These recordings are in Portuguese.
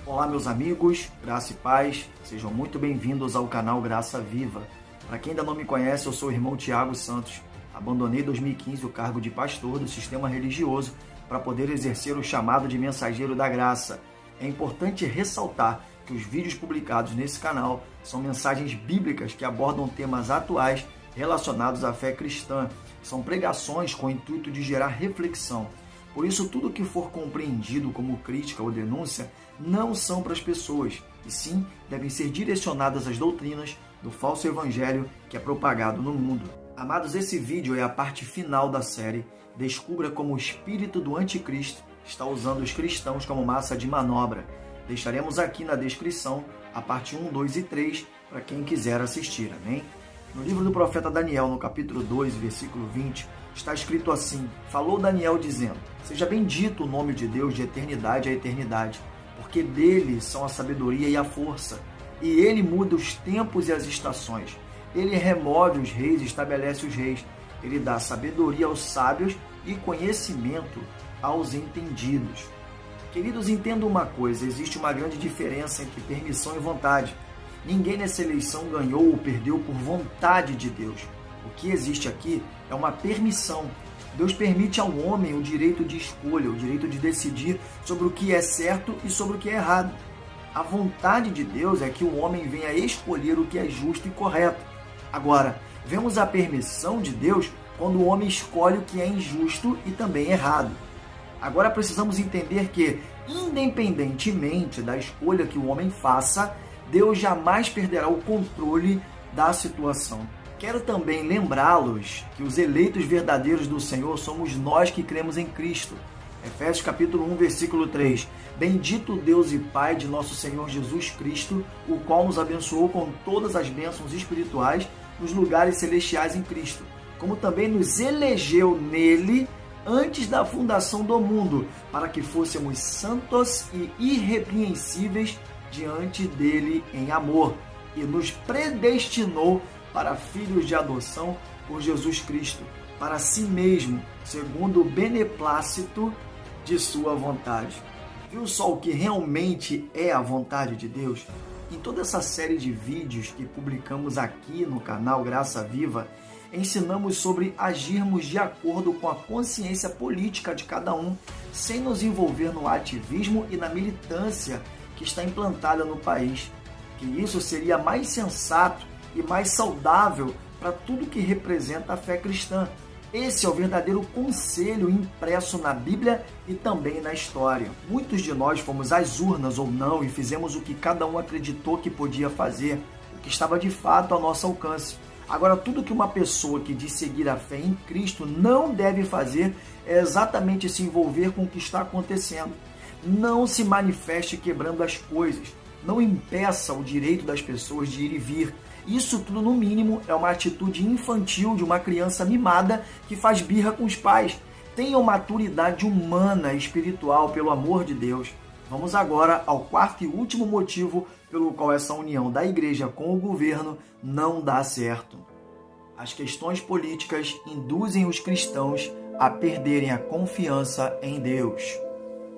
Olá, meus amigos, graça e paz, sejam muito bem-vindos ao canal Graça Viva. Para quem ainda não me conhece, eu sou o irmão Tiago Santos. Abandonei em 2015 o cargo de pastor do sistema religioso para poder exercer o chamado de mensageiro da graça. É importante ressaltar que os vídeos publicados nesse canal são mensagens bíblicas que abordam temas atuais relacionados à fé cristã. São pregações com o intuito de gerar reflexão. Por isso, tudo que for compreendido como crítica ou denúncia não são para as pessoas, e sim devem ser direcionadas às doutrinas do falso evangelho que é propagado no mundo. Amados, esse vídeo é a parte final da série Descubra como o espírito do anticristo está usando os cristãos como massa de manobra. Deixaremos aqui na descrição a parte 1, 2 e 3 para quem quiser assistir, amém? No livro do profeta Daniel, no capítulo 2, versículo 20, está escrito assim: falou Daniel dizendo: seja bendito o nome de Deus de eternidade a eternidade, porque dele são a sabedoria e a força, e ele muda os tempos e as estações. Ele remove os reis e estabelece os reis. Ele dá sabedoria aos sábios e conhecimento aos entendidos. Queridos, entendam uma coisa: existe uma grande diferença entre permissão e vontade. Ninguém nessa eleição ganhou ou perdeu por vontade de Deus. O que existe aqui é uma permissão. Deus permite ao homem o direito de escolha, o direito de decidir sobre o que é certo e sobre o que é errado. A vontade de Deus é que o homem venha escolher o que é justo e correto. Agora, vemos a permissão de Deus quando o homem escolhe o que é injusto e também errado. Agora precisamos entender que, independentemente da escolha que o homem faça, Deus jamais perderá o controle da situação. Quero também lembrá-los que os eleitos verdadeiros do Senhor somos nós que cremos em Cristo. Efésios capítulo 1, versículo 3. Bendito Deus e Pai de nosso Senhor Jesus Cristo, o qual nos abençoou com todas as bênçãos espirituais nos lugares celestiais em Cristo, como também nos elegeu nele antes da fundação do mundo, para que fôssemos santos e irrepreensíveis diante dele em amor, e nos predestinou para filhos de adoção por Jesus Cristo, para si mesmo, segundo o beneplácito de sua vontade. Viu só o que realmente é a vontade de Deus? Em toda essa série de vídeos que publicamos aqui no canal Graça Viva, ensinamos sobre agirmos de acordo com a consciência política de cada um, sem nos envolver no ativismo e na militância que está implantada no país. Que isso seria mais sensato e mais saudável para tudo que representa a fé cristã. Esse é o verdadeiro conselho impresso na Bíblia e também na história. Muitos de nós fomos às urnas ou não e fizemos o que cada um acreditou que podia fazer, o que estava de fato ao nosso alcance. Agora, tudo que uma pessoa que diz seguir a fé em Cristo não deve fazer é exatamente se envolver com o que está acontecendo. Não se manifeste quebrando as coisas. Não impeça o direito das pessoas de ir e vir. Isso tudo, no mínimo, é uma atitude infantil de uma criança mimada que faz birra com os pais. Tenham maturidade humana e espiritual, pelo amor de Deus. Vamos agora ao quarto e último motivo pelo qual essa união da igreja com o governo não dá certo. As questões políticas induzem os cristãos a perderem a confiança em Deus.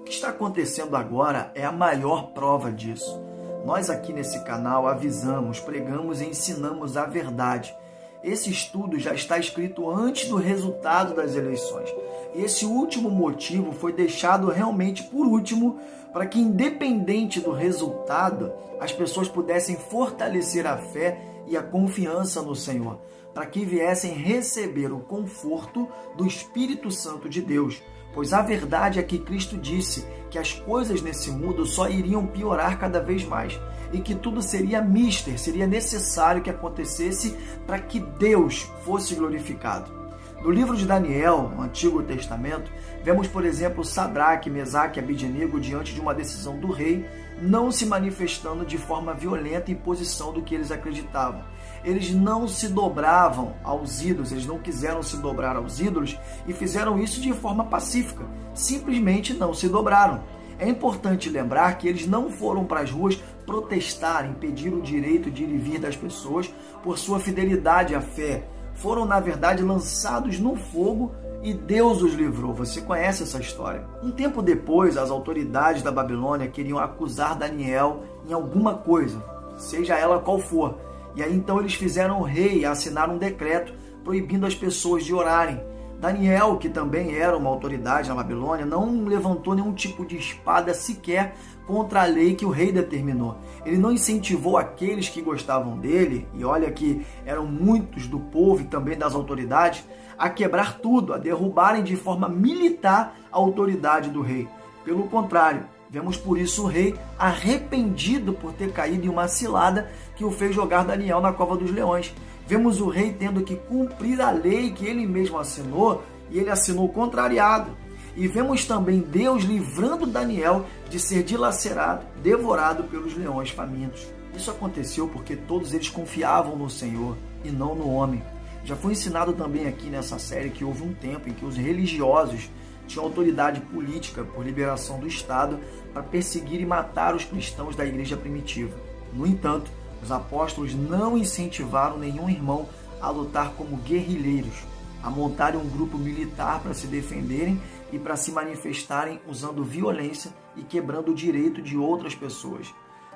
O que está acontecendo agora é a maior prova disso. Nós aqui nesse canal avisamos, pregamos e ensinamos a verdade. Esse estudo já está escrito antes do resultado das eleições. Esse último motivo foi deixado realmente por último para que, independente do resultado, as pessoas pudessem fortalecer a fé e a confiança no Senhor, para que viessem receber o conforto do Espírito Santo de Deus. Pois a verdade é que Cristo disse que as coisas nesse mundo só iriam piorar cada vez mais e que tudo seria mister, seria necessário que acontecesse para que Deus fosse glorificado. No livro de Daniel, no Antigo Testamento, vemos, por exemplo, Sadraque, Mesaque e Abednego diante de uma decisão do rei, não se manifestando de forma violenta em posição do que eles acreditavam. Eles não se dobravam aos ídolos, eles não quiseram se dobrar aos ídolos e fizeram isso de forma pacífica, simplesmente não se dobraram. É importante lembrar que eles não foram para as ruas protestar, impedir o direito de ir e vir das pessoas por sua fidelidade à fé. foram, na verdade, lançados no fogo e Deus os livrou. Você conhece essa história. Um tempo depois, as autoridades da Babilônia queriam acusar Daniel em alguma coisa, seja ela qual for. E aí então eles fizeram o rei assinar um decreto proibindo as pessoas de orarem. Daniel, que também era uma autoridade na Babilônia, não levantou nenhum tipo de espada sequer contra a lei que o rei determinou. Ele não incentivou aqueles que gostavam dele, e olha que eram muitos do povo e também das autoridades, a quebrar tudo, a derrubarem de forma militar a autoridade do rei. Pelo contrário, vemos por isso o rei arrependido por ter caído em uma cilada que o fez jogar Daniel na cova dos leões. Vemos o rei tendo que cumprir a lei que ele mesmo assinou, e ele assinou contrariado. E vemos também Deus livrando Daniel de ser dilacerado, devorado pelos leões famintos. Isso aconteceu porque todos eles confiavam no Senhor e não no homem. Já foi ensinado também aqui nessa série que houve um tempo em que os religiosos tinham autoridade política por liberação do Estado para perseguir e matar os cristãos da igreja primitiva. No entanto, os apóstolos não incentivaram nenhum irmão a lutar como guerrilheiros, a montarem um grupo militar para se defenderem e para se manifestarem usando violência e quebrando o direito de outras pessoas.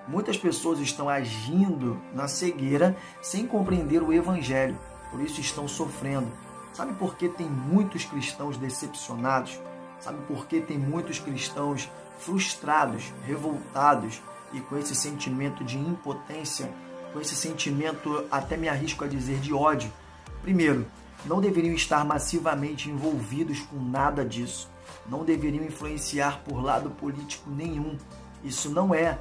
Muitas pessoas estão agindo na cegueira sem compreender o evangelho, por isso estão sofrendo. Sabe por que tem muitos cristãos decepcionados? Sabe por que tem muitos cristãos frustrados, revoltados e com esse sentimento de impotência, com esse sentimento, até me arrisco a dizer, de ódio? Primeiro, não deveriam estar massivamente envolvidos com nada disso. Não deveriam influenciar por lado político nenhum. Isso não é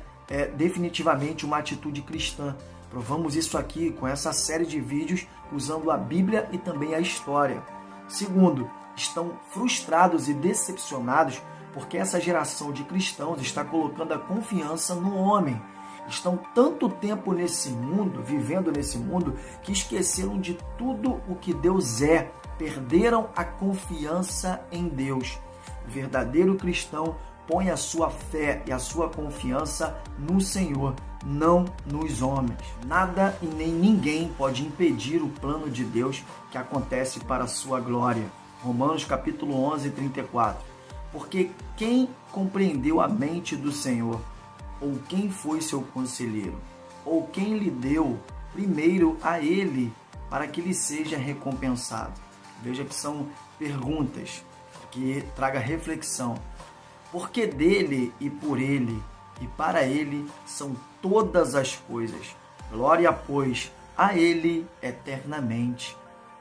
definitivamente uma atitude cristã. Provamos isso aqui com essa série de vídeos usando a Bíblia e também a história. Segundo, estão frustrados e decepcionados porque essa geração de cristãos está colocando a confiança no homem. Estão tanto tempo nesse mundo, vivendo nesse mundo, que esqueceram de tudo o que Deus é. Perderam a confiança em Deus. O verdadeiro cristão põe a sua fé e a sua confiança no Senhor, não nos homens. Nada e nem ninguém pode impedir o plano de Deus que acontece para a sua glória. Romanos capítulo 11, 34. Porque quem compreendeu a mente do Senhor? Ou quem foi seu conselheiro? Ou quem lhe deu primeiro a ele para que lhe seja recompensado? Veja que são perguntas que traga reflexão. Porque dele e por ele e para ele são todas as coisas. Glória, pois, a ele eternamente.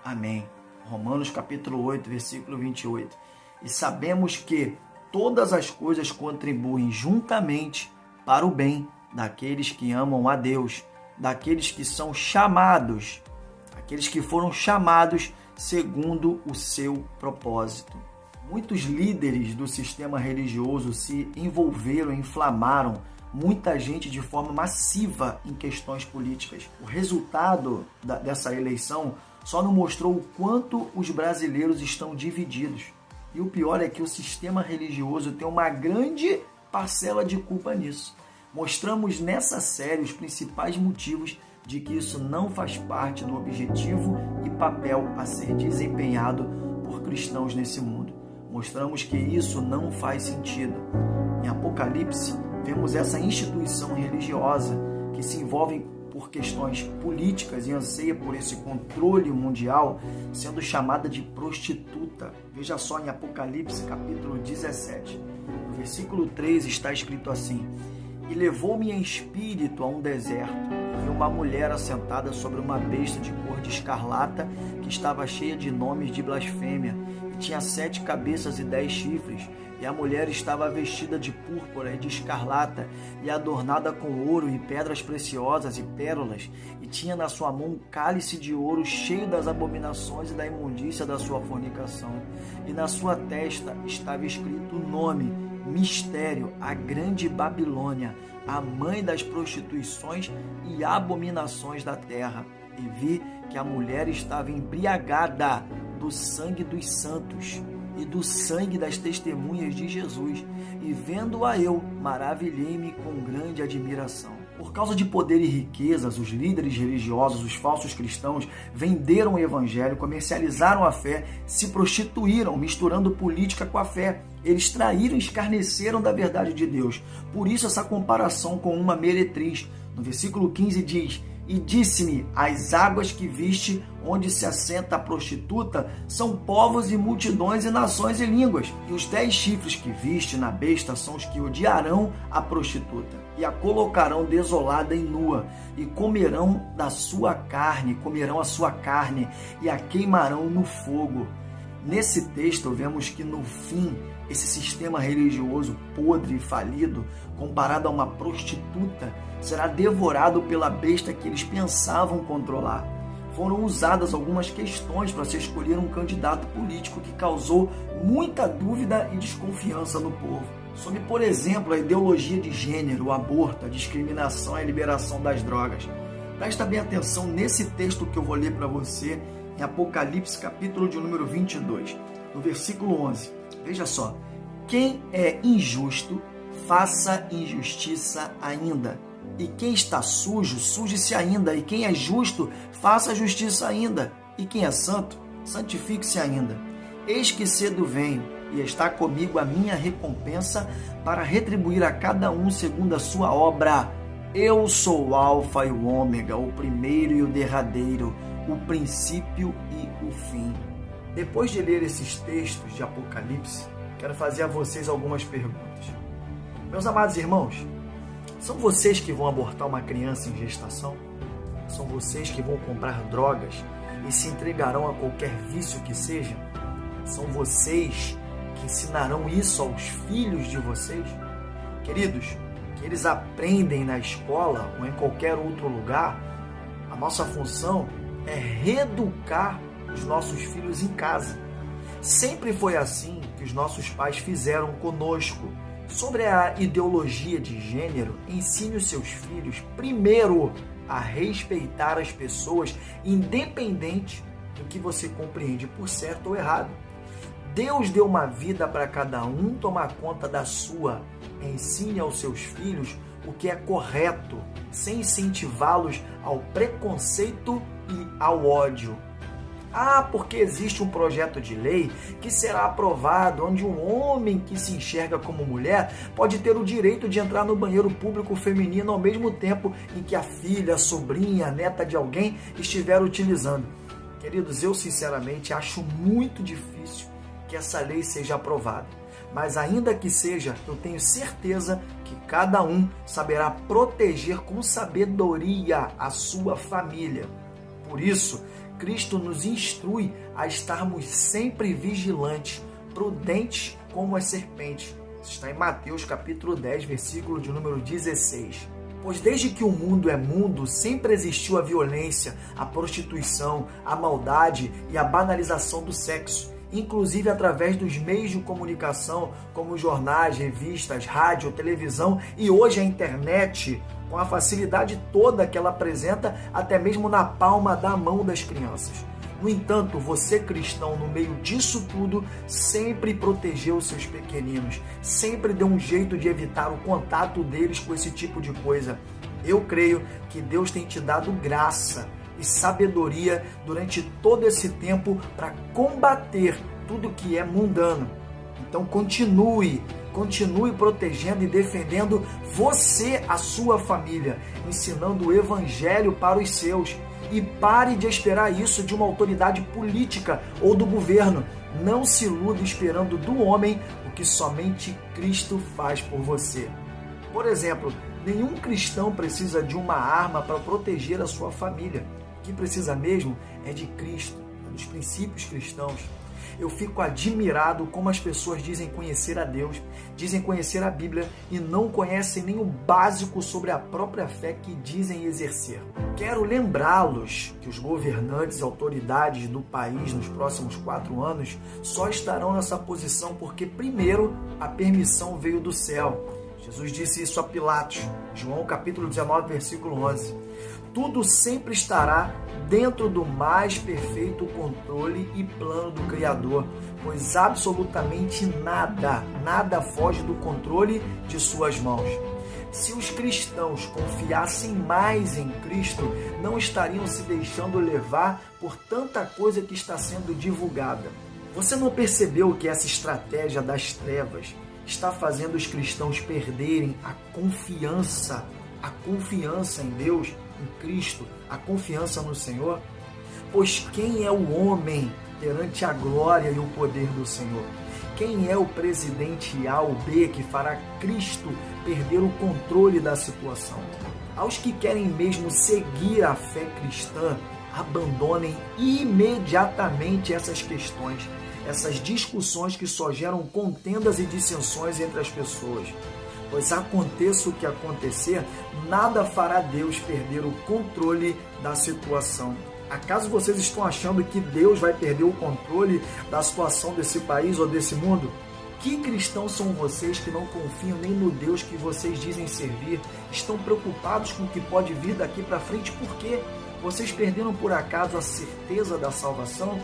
Amém. Romanos capítulo 8, versículo 28. E sabemos que todas as coisas contribuem juntamente para o bem daqueles que amam a Deus, daqueles que são chamados, aqueles que foram chamados segundo o seu propósito. Muitos líderes do sistema religioso se envolveram, inflamaram muita gente de forma massiva em questões políticas. O resultado dessa eleição só nos mostrou o quanto os brasileiros estão divididos. E o pior é que o sistema religioso tem uma grande parcela de culpa nisso. Mostramos nessa série os principais motivos de que isso não faz parte do objetivo e papel a ser desempenhado por cristãos nesse mundo. Mostramos que isso não faz sentido. Em Apocalipse, vemos essa instituição religiosa que se envolve por questões políticas e anseia por esse controle mundial, sendo chamada de prostituta. Veja só em Apocalipse, capítulo 17. No versículo 3 está escrito assim: E levou-me em espírito a um deserto, e vi uma mulher assentada sobre uma besta de cor de escarlata, que estava cheia de nomes de blasfêmia, e tinha 7 cabeças e 10 chifres. E a mulher estava vestida de púrpura e de escarlata, e adornada com ouro e pedras preciosas e pérolas, e tinha na sua mão um cálice de ouro cheio das abominações e da imundícia da sua fornicação. E na sua testa estava escrito o nome: Mistério, a grande Babilônia, a mãe das prostituições e abominações da terra. E vi que a mulher estava embriagada do sangue dos santos e do sangue das testemunhas de Jesus, e vendo-a eu, maravilhei-me com grande admiração. Por causa de poder e riquezas, os líderes religiosos, os falsos cristãos, venderam o evangelho, comercializaram a fé, se prostituíram, misturando política com a fé. Eles traíram e escarneceram da verdade de Deus. Por isso essa comparação com uma meretriz. No versículo 15 diz: "E disse-me, as águas que viste, onde se assenta a prostituta, são povos e multidões e nações e línguas. E os 10 chifres que viste na besta são os que odiarão a prostituta, e a colocarão desolada e nua, e comerão a sua carne, e a queimarão no fogo." Nesse texto, vemos que no fim, esse sistema religioso podre e falido, comparado a uma prostituta, será devorado pela besta que eles pensavam controlar. Foram usadas algumas questões para se escolher um candidato político que causou muita dúvida e desconfiança no povo. Sobre, por exemplo, a ideologia de gênero, o aborto, a discriminação e a liberação das drogas. Presta bem atenção nesse texto que eu vou ler para você, em Apocalipse, capítulo de número 22, no versículo 11. Veja só: "Quem é injusto, faça injustiça ainda. E quem está sujo, suje-se ainda. E quem é justo, faça justiça ainda. E quem é santo, santifique-se ainda. Eis que cedo venho, e está comigo a minha recompensa para retribuir a cada um segundo a sua obra. Eu sou o Alfa e o Ômega, o primeiro e o derradeiro, o princípio e o fim." Depois de ler esses textos de Apocalipse, quero fazer a vocês algumas perguntas. Meus amados irmãos, são vocês que vão abortar uma criança em gestação? São vocês que vão comprar drogas e se entregarão a qualquer vício que seja? São vocês que ensinarão isso aos filhos de vocês? Queridos, que eles aprendem na escola ou em qualquer outro lugar, a nossa função é reeducar os nossos filhos em casa. Sempre foi assim que os nossos pais fizeram conosco. Sobre a ideologia de gênero, ensine os seus filhos, primeiro, a respeitar as pessoas, independente do que você compreende por certo ou errado. Deus deu uma vida para cada um tomar conta da sua. Ensine aos seus filhos o que é correto, sem incentivá-los ao preconceito e ao ódio. Porque existe um projeto de lei que será aprovado, onde um homem que se enxerga como mulher pode ter o direito de entrar no banheiro público feminino ao mesmo tempo em que a filha, a sobrinha, a neta de alguém estiver utilizando. Queridos, eu sinceramente acho muito difícil que essa lei seja aprovada. Mas ainda que seja, eu tenho certeza que cada um saberá proteger com sabedoria a sua família. Por isso, Cristo nos instrui a estarmos sempre vigilantes, prudentes como as serpentes. Isso está em Mateus capítulo 10, versículo de número 16. Pois desde que o mundo é mundo, sempre existiu a violência, a prostituição, a maldade e a banalização do sexo, inclusive através dos meios de comunicação, como jornais, revistas, rádio, televisão e hoje a internet, com a facilidade toda que ela apresenta, até mesmo na palma da mão das crianças. No entanto, você cristão, no meio disso tudo, sempre protegeu os seus pequeninos, sempre deu um jeito de evitar o contato deles com esse tipo de coisa. Eu creio que Deus tem te dado graça e sabedoria durante todo esse tempo para combater tudo que é mundano. Então continue protegendo e defendendo você, a sua família, ensinando o evangelho para os seus. E pare de esperar isso de uma autoridade política ou do governo. Não se iluda esperando do homem o que somente Cristo faz por você. Por exemplo, nenhum cristão precisa de uma arma para proteger a sua família. O que precisa mesmo é de Cristo, dos princípios cristãos. Eu fico admirado como as pessoas dizem conhecer a Deus, dizem conhecer a Bíblia e não conhecem nem o básico sobre a própria fé que dizem exercer. Quero lembrá-los que os governantes e autoridades do país nos próximos 4 anos só estarão nessa posição porque, primeiro, a permissão veio do céu. Jesus disse isso a Pilatos, João capítulo 19, versículo 11. Tudo sempre estará dentro do mais perfeito controle e plano do Criador, pois absolutamente nada foge do controle de suas mãos. Se os cristãos confiassem mais em Cristo, não estariam se deixando levar por tanta coisa que está sendo divulgada. Você não percebeu que essa estratégia das trevas está fazendo os cristãos perderem a confiança em Deus, em Cristo, a confiança no Senhor? Pois quem é o homem perante a glória e o poder do Senhor? Quem é o presidente A ou B que fará Cristo perder o controle da situação? Aos que querem mesmo seguir a fé cristã, abandonem imediatamente essas questões, essas discussões que só geram contendas e dissensões entre as pessoas. Pois aconteça o que acontecer, nada fará Deus perder o controle da situação. Acaso vocês estão achando que Deus vai perder o controle da situação desse país ou desse mundo? Que cristãos são vocês que não confiam nem no Deus que vocês dizem servir? Estão preocupados com o que pode vir daqui para frente? Por quê? Vocês perderam por acaso a certeza da salvação?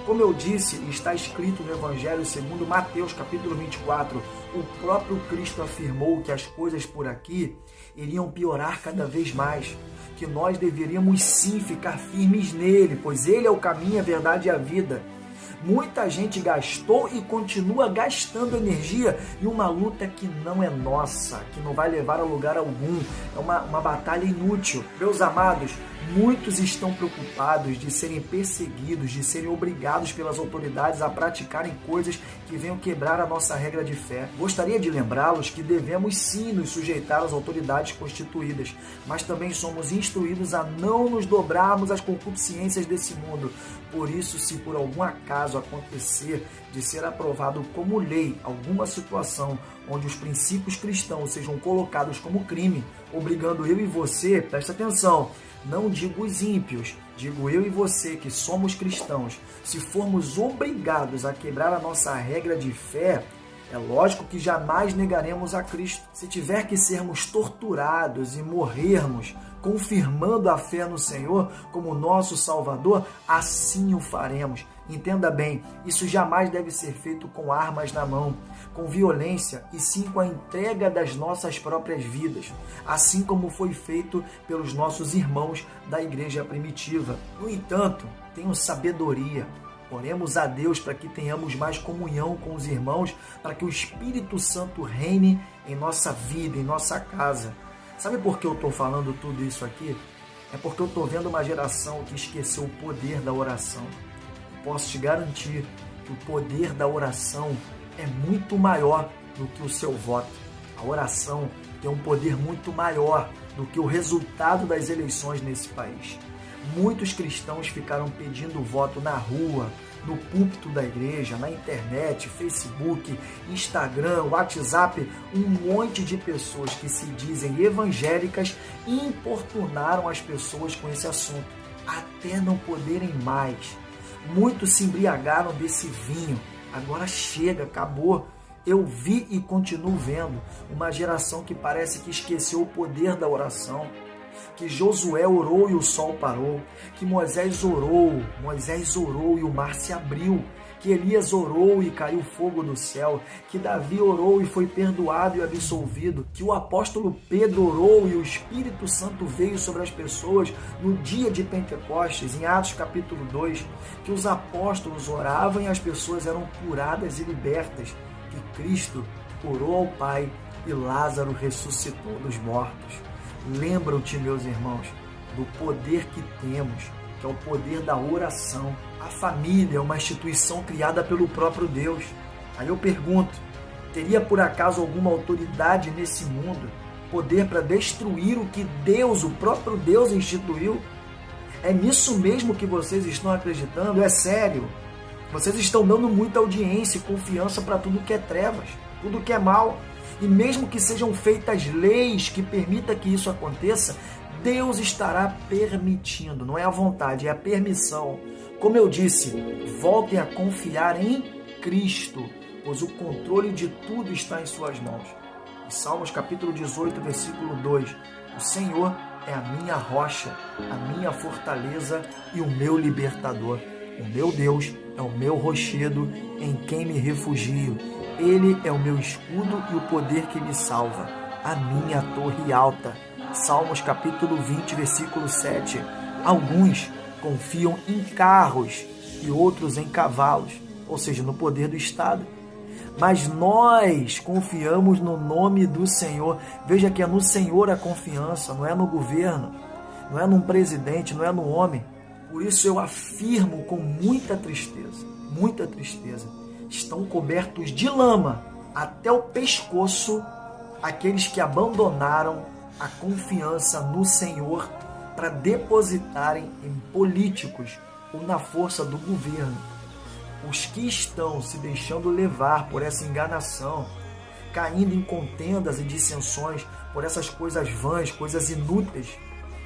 Como eu disse, está escrito no Evangelho segundo Mateus, capítulo 24, o próprio Cristo afirmou que as coisas por aqui iriam piorar cada vez mais, que nós deveríamos sim ficar firmes nele, pois ele é o caminho, a verdade e a vida. Muita gente gastou e continua gastando energia em uma luta que não é nossa, que não vai levar a lugar algum, é uma batalha inútil. Meus amados, muitos estão preocupados de serem perseguidos, de serem obrigados pelas autoridades a praticarem coisas que venham quebrar a nossa regra de fé. Gostaria de lembrá-los que devemos sim nos sujeitar às autoridades constituídas, mas também somos instruídos a não nos dobrarmos às concupiscências desse mundo. Por isso, se por algum acaso acontecer de ser aprovado como lei alguma situação onde os princípios cristãos sejam colocados como crime, obrigando eu e você, presta atenção, não digo os ímpios, digo eu e você que somos cristãos, se formos obrigados a quebrar a nossa regra de fé, é lógico que jamais negaremos a Cristo. Se tiver que sermos torturados e morrermos confirmando a fé no Senhor como nosso Salvador, assim o faremos. Entenda bem, isso jamais deve ser feito com armas na mão, com violência, e sim com a entrega das nossas próprias vidas, assim como foi feito pelos nossos irmãos da igreja primitiva. No entanto, tenham sabedoria. Oremos a Deus para que tenhamos mais comunhão com os irmãos, para que o Espírito Santo reine em nossa vida, em nossa casa. Sabe por que eu estou falando tudo isso aqui? É porque eu estou vendo uma geração que esqueceu o poder da oração. Posso te garantir que o poder da oração é muito maior do que o seu voto. A oração tem um poder muito maior do que o resultado das eleições nesse país. Muitos cristãos ficaram pedindo voto na rua, no púlpito da igreja, na internet, Facebook, Instagram, WhatsApp. Um monte de pessoas que se dizem evangélicas importunaram as pessoas com esse assunto, até não poderem mais. Muitos se embriagaram desse vinho. Agora chega, acabou. Eu vi e continuo vendo uma geração que parece que esqueceu o poder da oração. Que Josué orou e o sol parou, que Moisés orou e o mar se abriu, que Elias orou e caiu fogo do céu, que Davi orou e foi perdoado e absolvido, que o apóstolo Pedro orou e o Espírito Santo veio sobre as pessoas no dia de Pentecostes, em Atos capítulo 2, que os apóstolos oravam e as pessoas eram curadas e libertas, que Cristo orou ao Pai e Lázaro ressuscitou dos mortos. Lembram-te, meus irmãos, do poder que temos, que é o poder da oração. A família é uma instituição criada pelo próprio Deus. Aí eu pergunto, teria por acaso alguma autoridade nesse mundo poder para destruir o que Deus, o próprio Deus, instituiu? É nisso mesmo que vocês estão acreditando? É sério? Vocês estão dando muita audiência e confiança para tudo que é trevas, tudo que é mal. E mesmo que sejam feitas leis que permitam que isso aconteça, Deus estará permitindo, não é a vontade, é a permissão. Como eu disse, voltem a confiar em Cristo, pois o controle de tudo está em suas mãos. Em Salmos capítulo 18, versículo 2, o Senhor é a minha rocha, a minha fortaleza e o meu libertador. O meu Deus é o meu rochedo em quem me refugio. Ele é o meu escudo e o poder que me salva. a minha torre alta. Salmos capítulo 20, versículo 7. Alguns confiam em carros e outros em cavalos, ou seja, no poder do Estado. Mas nós confiamos no nome do Senhor. Veja que é no Senhor a confiança, não é no governo, não é num presidente, não é no homem. Por isso eu afirmo com muita tristeza, estão cobertos de lama até o pescoço aqueles que abandonaram a confiança no Senhor para depositarem em políticos ou na força do governo. Os que estão se deixando levar por essa enganação, caindo em contendas e dissensões, por essas coisas vãs, coisas inúteis,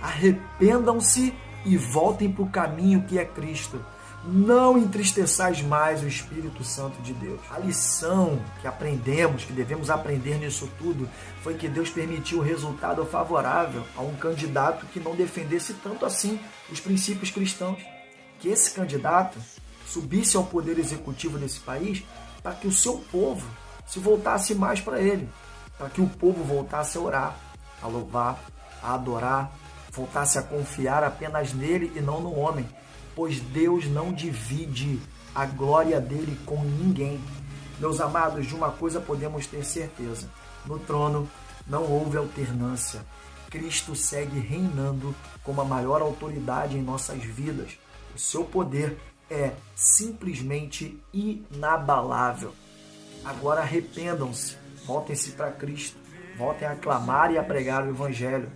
arrependam-se e voltem para o caminho que é Cristo. Não entristeçais mais o Espírito Santo de Deus. A lição que aprendemos, que devemos aprender nisso tudo, foi que Deus permitiu o resultado favorável a um candidato que não defendesse tanto assim os princípios cristãos. Que esse candidato subisse ao poder executivo desse país para que o seu povo se voltasse mais para ele, para que o povo voltasse a orar, a louvar, a adorar, voltasse a confiar apenas nele e não no homem, pois Deus não divide a glória dele com ninguém. Meus amados, de uma coisa podemos ter certeza: no trono não houve alternância. Cristo segue reinando como a maior autoridade em nossas vidas. O seu poder é simplesmente inabalável. Agora arrependam-se, voltem-se para Cristo, voltem a clamar e a pregar o Evangelho,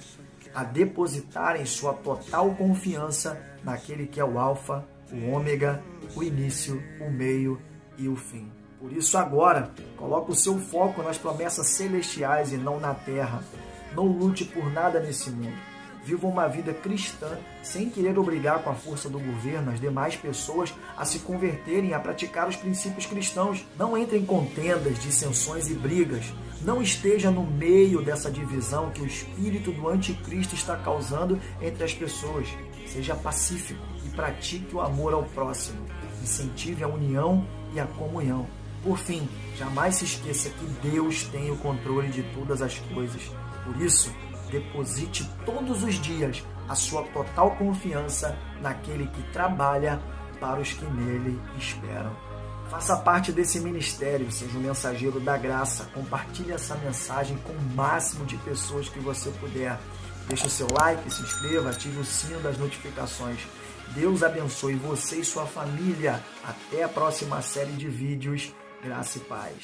a depositarem sua total confiança naquele que é o Alfa, o Ômega, o início, o meio e o fim. Por isso agora, coloque o seu foco nas promessas celestiais e não na terra. Não lute por nada nesse mundo. Viva uma vida cristã sem querer obrigar com a força do governo as demais pessoas a se converterem, a praticar os princípios cristãos. Não entre em contendas, dissensões e brigas. Não esteja no meio dessa divisão que o espírito do anticristo está causando entre as pessoas. Seja pacífico e pratique o amor ao próximo. Incentive a união e a comunhão. Por fim, jamais se esqueça que Deus tem o controle de todas as coisas. Por isso, deposite todos os dias a sua total confiança naquele que trabalha para os que nele esperam. Faça parte desse ministério, seja um mensageiro da graça. Compartilhe essa mensagem com o máximo de pessoas que você puder. Deixe o seu like, se inscreva, ative o sino das notificações. Deus abençoe você e sua família. Até a próxima série de vídeos. Graça e paz.